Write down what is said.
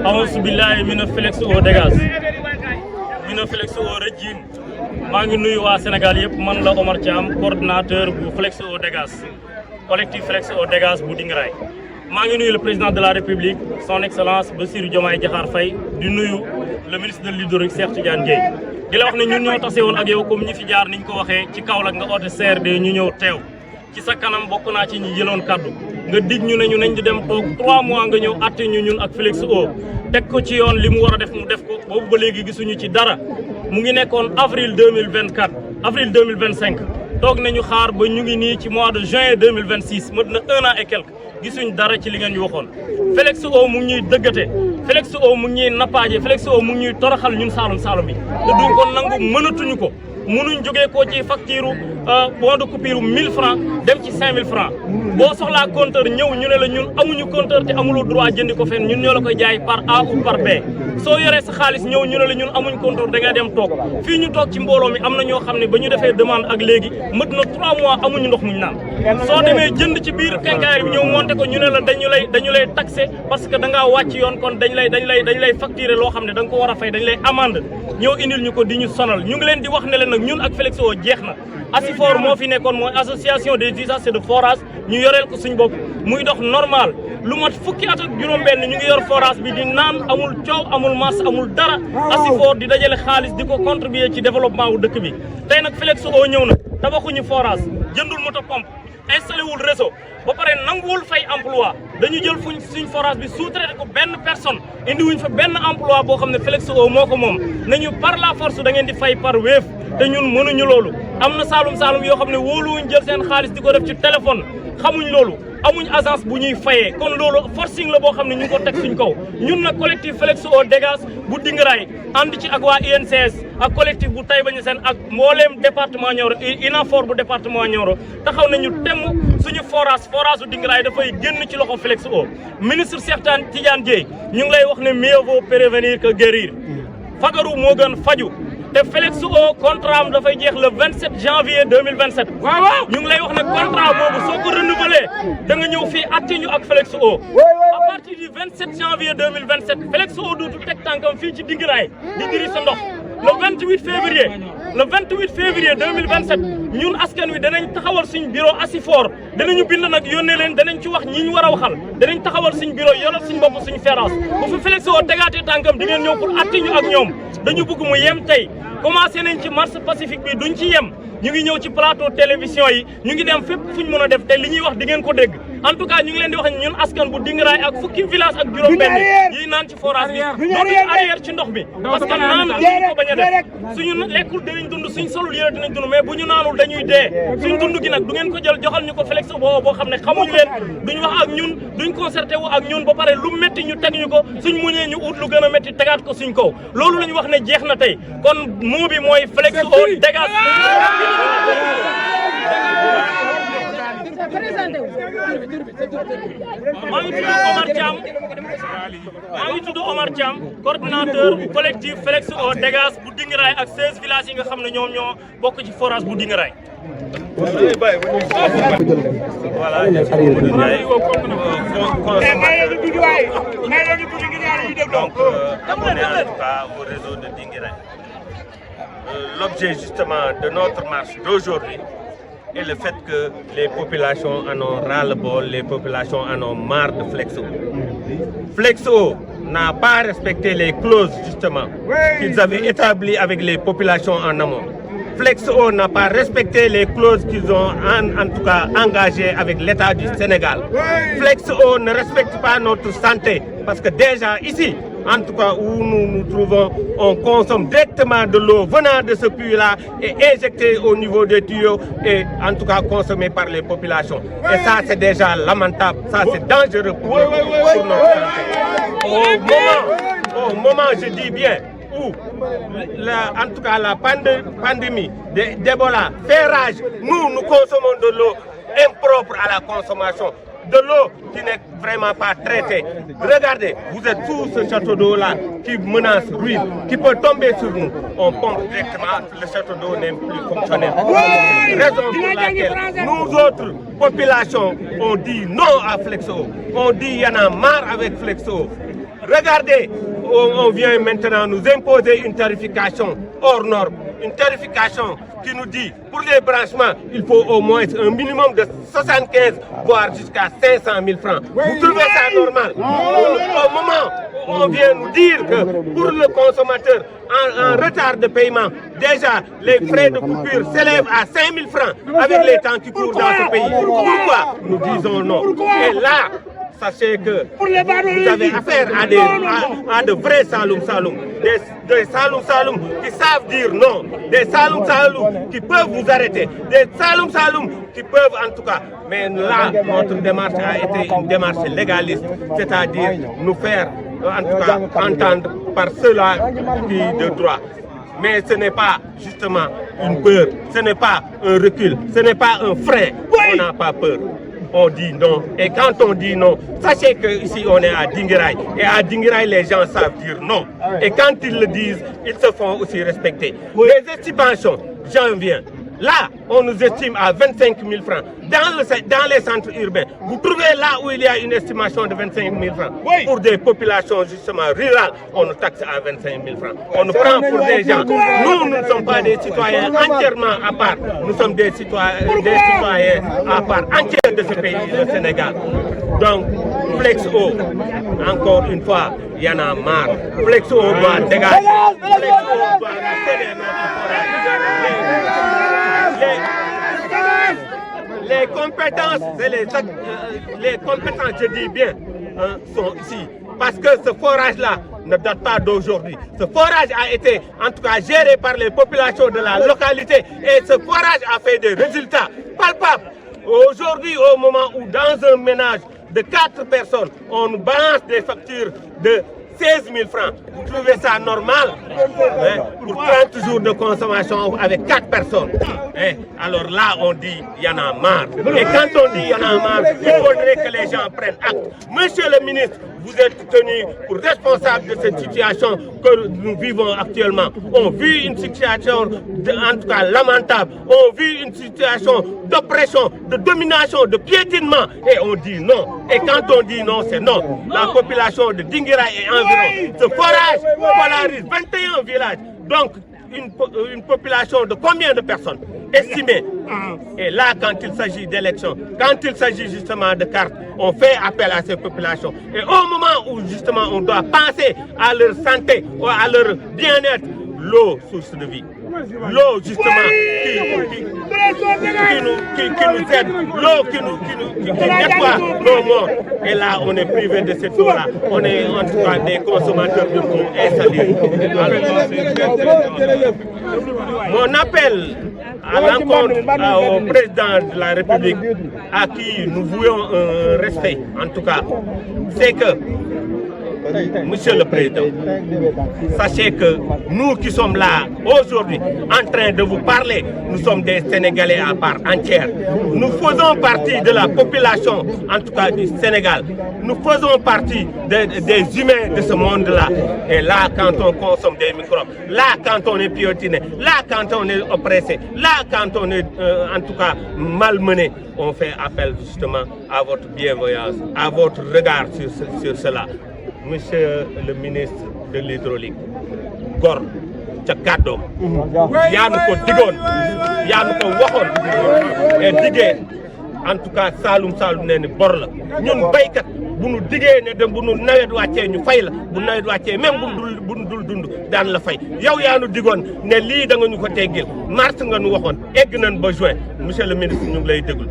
Auzu billahi mina Flex O dégage mina Flex O rëjjin maa ngi nuyu waa Sénégal yëpp man la Omar Thiam coordinateur bu Flex O dégage collectif Flex O dégage bu Dingiraay maa ngi nuyu le président de la République son excellence Bassirou Diomaye Diakhar Faye di nuyu le ministre de l'Hydraulique Cheikh Tidiane Dièye di la wax ne ñun ñoo tase woon ak yow comme ñi fi jaar niñ ko waxee ci Kaolack nga oote CRD ñu ñëw teew ci sa kanam bokk naa ci ñi jëloon kaddu nga dig ñu ne ñu nañ di dem toog 3 mois nga ñëw atte ñu ñun ak Flex O teg ko ci yoon li mu war a def mu def ko boobu ba léegi gisuñu ci dara mu ngi nekkoon avril 2024 avril 2025 toog nañu xaar ba ñu ngi nii ci mois de juin 2026 mët na 1 an et quelque gisuñ dara ci li ngeen ñu waxoon Flex O mu ngi ñuy dëggate Flex O mu ngi ñuy nappaaje Flex O mu ngi ñuy toroxal ñun Saalum Saalum yi te duñ ko nangu mënatuñu ko mënuñ jógee koo ci facture bon de coupure 1000 francs dem ci 5000 francs boo soxlaa compteur ñëw ñu ne la ñun amuñu compteur te amuloo droit jëndi ko fenn ñun ñoo la koy jaay par A ou par B soo yoree sa xaalis ñëw ñu ne la ñun amuñ compteur da ngay dem toog fii ñu toog ci mbooloo mi am na ñoo xam ne ba ñu defee demande ak léegi mët na 3 mois amuñu ndox muñ naan soo demee jënd ci biir quincaillerie bi ñëw monté ko ñu ne la dañu lay taxé parce que da ngaa wàcc yoon kon dañ lay facturer loo xam ne da nga ko war a fay dañ lay amende ñëw indil ñu ko di ñu sonal ñu ngi leen di wax ne leen nag ñun ak Flex O jeex na ASIFOR moo fi nekkoon mooy association des usagers de forage ñu yoreel ko suñ bopp muy dox normal lu mat fukki at ak juróom-benn ñu ngi yor forage bi di naan amul coow amul mas amul dara ASIFOR di dajale xaalis di ko contribuer ci développement wu dëkk bi tey nag Flex O ñëw na tabaxuñu forage jëndul moto pompe installé wul réseau ba pare nanguwul fay emploi dañu jël suñ forage bi sous-traité ko benn personne indiwuñ fa benn emploi boo xam ne Flex O moo ko moom nañu par la force da ngeen di fay par Wave te ñun mënuñu loolu am na Saalum yoo xam ne wóoluwuñ jël seen xaalis di ko def ci téléphone xamuñ loolu amuñ agence bu ñuy fayee kon loolu forcing la boo xam ne ñu ngi ko teg suñ kaw ñun nag collectif Flex O dégage bu Dingiraay ànd ci ak waa INCS ak collectif bu Taïba Niassène ak mbooleem département Nioro INAFOR bu département Nioro taxaw nañu temm suñu forage bu Dingiraay dafay génn ci loxo Flex O ministre Cheikh Tidiane Dièye ñu ngi lay wax ne mieux vaut prévenir que guérir fagaru moo gën faju te Flex O contrat am dafay jeex le 27 janvier 2027. waaw ñu ngi lay wax ne contrat boobu soo ko renouvelé da nga ñëw fii atte ñu ak Flex O. à partir du 27 janvier 2027 Flex O dootul teg tànkam fii ci Dingiraay di diri sa ndox le 28 février 2027 ñun askan wi danañ taxawal suñ bureau ASIFOR danañu bind nag yónnee leen danañ ci wax ñi ñu war a waxal danañ taxawal suñ bureau yoral suñ bopp suñ ference bu fi Flex O tegaatee tànkam di ngeen ñëw pour atte ñu ak ñoom dañu bëgg mu yem tey commencé nañ ci marche pacifique bi duñ ci yem ñu ngi ñëw ci plateau télévision yi ñu ngi dem fépp fuñ mën a def te li ñuy wax di ngeen ko dégg en tout cas ñu ngi leen di wax ñun askan bu Dingiraay ak fukki village ak juróom-benn yi naan ci forage bi dootuñ arrière ci ndox mi parce que naan duñ ko bañ a def suñu lekkul dinañ dund suñ solul yére dinañ dund mais bu ñu naanul dañuy dee suñ dund gi nag du ngeen ko jël joxal ñu ko Flex O boo xam ne xamuñ leen duñ wax ak ñun duñ concerté wu ak ñun ba pare lu métti ñu teg ñu ko suñ muñee ñu ut lu gën a métti tegaat ko suñ kaw loolu la ñu wax ne jeex na tey kon moo bi mooy Flex O dégage maa ngi tudd Omar Thiam coordinateur bu collectif Flex O dégage bu Dingiraay ak 16 villages yi nga xam ne ñoom ñoo bokk ci forage bu Dingiraay. Donc, on est en tout cas au réseau de Dingiraay. L'objet justement de notre marche d'aujourd'hui est le fait que les populations en ont ras-le-bol, les populations en ont marre de Flex O. Flex O n'a pas respecté les clauses justement qu'ils avaient établies avec les populations en amont. Flex O n'a pas respecté les clauses qu'ils ont en tout cas engagées avec l'État du Sénégal. Flex O ne respecte pas notre santé parce que déjà ici, en tout cas où nous nous trouvons, on consomme directement de l'eau venant de ce puits-là et injectée au niveau des tuyaux et en tout cas consommée par les populations. Et ça c'est déjà lamentable, ça c'est dangereux pour notre santé. Au moment, je dis bien, où en tout cas la pandémie d'Ebola fait rage, nous consommons de l'eau impropre à la consommation, de l'eau qui n'est vraiment pas traitée. Regardez, vous êtes sous ce château d'eau-là qui menace ruine, qui peut tomber sur nous. On pompe directement, le château d'eau n'est plus fonctionnel. Raison pour laquelle nous autres populations, on dit non à Flex O. On dit il y en a marre avec Flex O. Regardez, on vient maintenant nous imposer une tarification hors norme, une tarification qui nous dit pour les branchements, il faut au moins un minimum de 75 voire jusqu'à 500 000 francs. Vous trouvez ça normal? Au moment où on vient nous dire que pour le consommateur en retard de paiement, déjà les frais de coupure s'élèvent à 5 000 francs avec les temps qui courent dans ce pays. Pourquoi nous disons non? Et là, sachez que vous avez affaire à de vrais Saloum Saloum, des Saloum Saloum qui savent dire non, des Saloum Saloum qui peuvent vous arrêter, des Saloum Saloum qui peuvent en tout cas. Mais là, notre démarche a été une démarche légaliste, c'est-à-dire nous faire en tout cas entendre par ceux-là qui de droit. Mais ce n'est pas justement une peur, ce n'est pas un recul, ce n'est pas un frein, on n'a pas peur. On dit non. Et quand on dit non, sachez qu'ici on est à Dinguiraye. Et à Dinguiraye, les gens savent dire non. Et quand ils le disent, ils se font aussi respecter. Les estimations, j'en viens. Là, on nous estime à 25 000 francs. Dans les centres urbains, vous trouvez là où il y a une estimation de 25 000 francs. Pour des populations justement rurales, on nous taxe à 25 000 francs. On nous prend pour des gens. Nous ne sommes pas des citoyens entièrement à part. Nous sommes des citoyens à part entière de ce pays, le Sénégal. Donc, Flexo, encore une fois, il y en a marre. Flexo doit dégager. Flexo doit céder les compétences, les compétences, je dis bien, sont ici. Parce que ce forage-là ne date pas d'aujourd'hui. Ce forage a été, en tout cas, géré par les populations de la localité et ce forage a fait des résultats palpables. Aujourd'hui, au moment où dans un ménage de 4 personnes, on nous balance des factures de 16 000 francs. Vous trouvez ça normal pour 30 jours de consommation avec 4 personnes? Alors là, on dit il y en a marre. Et quand on dit il y en a marre, il faudrait que les gens prennent acte. Monsieur le ministre, vous êtes tenu pour responsable de cette situation que nous vivons actuellement. On vit une situation, en tout cas lamentable. On vit une situation d'oppression, de domination, de piétinement. Et on dit non. Et quand on dit non, c'est non. La population de Dinguiraye et environ, ce forage polarise 21 villages. Donc, une population de combien de personnes estimées? Et là, quand il s'agit d'élections, quand il s'agit justement de cartes, on fait appel à ces populations. Et au moment où justement on doit penser à leur santé, ou à leur bien-être, l'eau, source de vie. L'eau justement qui nous aide, l'eau qui nettoie nos morts. Et là, on est privé de cette eau-là. On est en tout cas des consommateurs de eau insalubres. Mon appel à l'encontre au président de la République, à qui nous vouons un respect, en tout cas, c'est que, Monsieur le Président, sachez que nous qui sommes là aujourd'hui en train de vous parler, nous sommes des Sénégalais à part entière. Nous faisons partie de la population, en tout cas du Sénégal. Nous faisons partie des humains de ce monde-là. Et là, quand on consomme des microbes, là, quand on est piétiné, là, quand on est oppressé, là, quand on est en tout cas malmené, on fait appel justement à votre bienveillance, à votre regard sur cela. Monsieur le ministre de l'hydraulique, Gor ca kàddoom yaa nu ko digoon yaa nu ko waxoon et digee en tout cas Saloum Saloum nee ni bor la ñun baykat bu nu digee ne dem bu nu nawet wàccee ñu fay la bu nawet wàccee même bu dul dund daan la fay yow yaa nu digoon ne lii da nga ñu ko teggil mars nga nu waxoon egg nañ ba juin monsieur le ministre ñu ngi lay déglu.